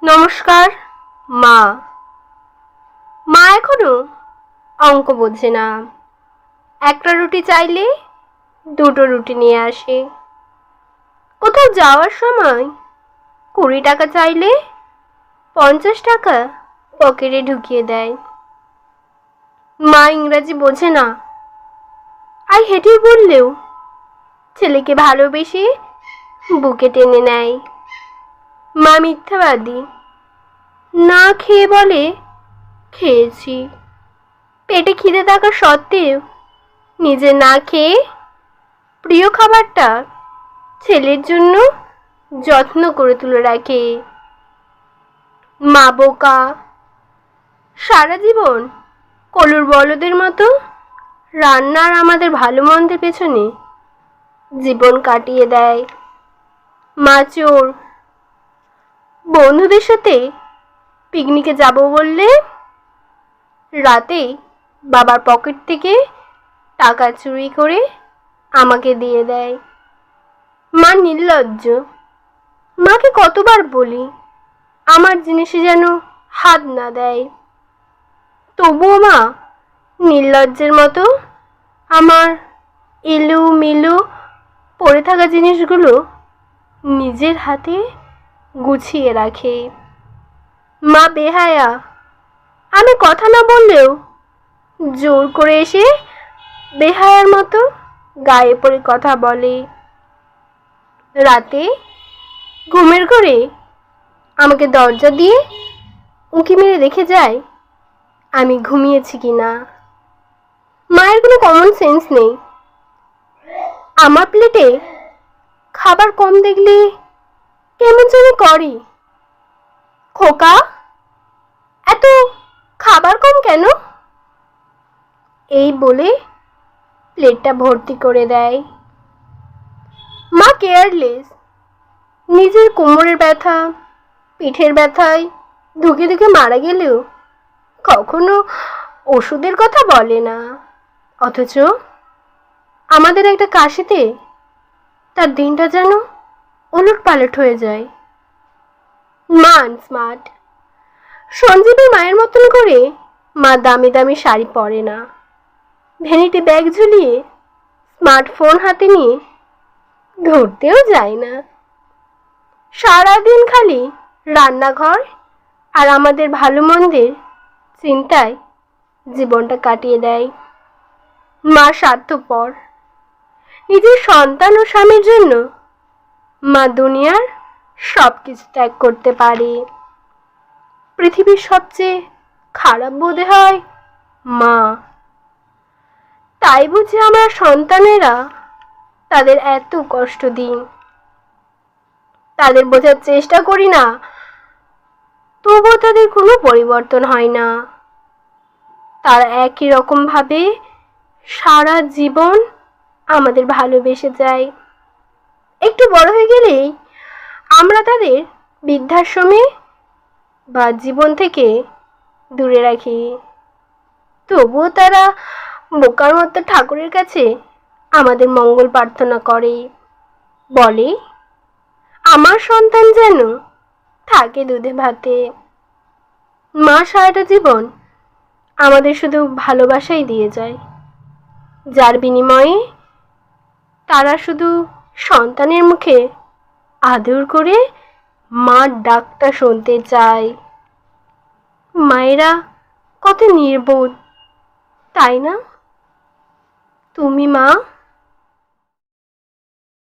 নমস্কার। মা মা এখনো অঙ্ক বোঝে না। একটা রুটি চাইলে দুটো রুটি নিয়ে আসে। কোথাও যাওয়ার সময় 20 টাকা চাইলে 50 টাকা পকেটে ঢুকিয়ে দেয়। মা ইংরাজি বোঝে না। আই হেট ইউ বললেও ছেলেকে ভালোবেসে বুকে টেনে নেয়। মা মিথ্যাবাদী। না খেয়ে বলে খেয়েছি। পেটে খিদে থাকা সত্ত্বেও নিজে না খেয়ে প্রিয় খাবারটা ছেলের জন্য যত্ন করে তুলে রাখে। মা বোকা। সারা জীবন কলুর বলদের মতো রান্নার আমাদের ভালো মন্দের পেছনে জীবন কাটিয়ে দেয়। মা চোর। বন্ধুদের সাথে পিকনিকে যাব বললে রাতে বাবার পকেট থেকে টাকা চুরি করে আমাকে দিয়ে দেয়। মা নির্লজ্জ। মাকে কতবার বলি আমার জিনিসে যেন হাত না দেয়, তবুও মা নির্লজ্জের মতো আমার এলু মেলু পড়ে থাকা জিনিসগুলো নিজের হাতে গুছিয়ে রাখে। মা বেহায়া। আমি কথা না বললেও জোর করে এসে বেহায়ার মতো গায়ে পড়ে কথা বলে। রাতে ঘুমের ঘরে আমাকে দরজা দিয়ে উঁকি মেরে দেখে যায় আমি ঘুমিয়েছি কিনা। মায়ের কোনো কমন সেন্স নেই। আমার প্লেটে খাবার কম দেখলে কেমন যেন করে। খোকা, এত খাবার কম কেন? এই বলে প্লেটটা ভর্তি করে দেয়। মা কেয়ারলেস। নিজের কোমরের ব্যথা, পিঠের ব্যথায় ধুকে ধুকে মারা গেলেও কখনো ওষুধের কথা বলে না। অথচ আমাদের একটা কাশিতে তার দিনটা যেন ওলট পালট হয়ে যায়। মা আনস্মার্ট। সঞ্জীবের মায়ের মতন করে মা দামি দামি শাড়ি পরে না। ভ্যানিটি ব্যাগ ঝুলিয়ে স্মার্টফোন হাতে নিয়ে ধরতেও যায় না। সারাদিন খালি রান্নাঘর আর আমাদের ভালো মন্দের চিন্তায় জীবনটা কাটিয়ে দেয়। মা স্বার্থপর। নিজের সন্তান ও স্বামীর জন্য মা দুনিয়ার সব কিছু ত্যাগ করতে পারে। পৃথিবীর সবচেয়ে খারাপ বোধে হয় মা। তাই বুঝি আমরা সন্তানেরা তাদের এত কষ্ট দিই। তাদের বোঝার চেষ্টা করি না, তবুও তাদের কোনো পরিবর্তন হয় না। তারা একই রকম ভাবে সারা জীবন আমাদের ভালোবেসে যায়। একটু বড় হয়ে গেলেই আমরা তাদের বৃদ্ধাশ্রমে বা জীবন থেকে দূরে রাখি। তবুও তারা বোকার মতো ঠাকুরের কাছে আমাদের মঙ্গল প্রার্থনা করে, বলে আমার সন্তান যেন থাকে দুধে ভাতে। মা সারাটা জীবন আমাদের শুধু ভালোবাসাই দিয়ে যায়, যার বিনিময়ে তারা শুধু সন্তানের মুখে আদর করে মার ডাকটা শুনতে চায়। মায়েরা কত নির্বোধ, তাই না? তুমি মা?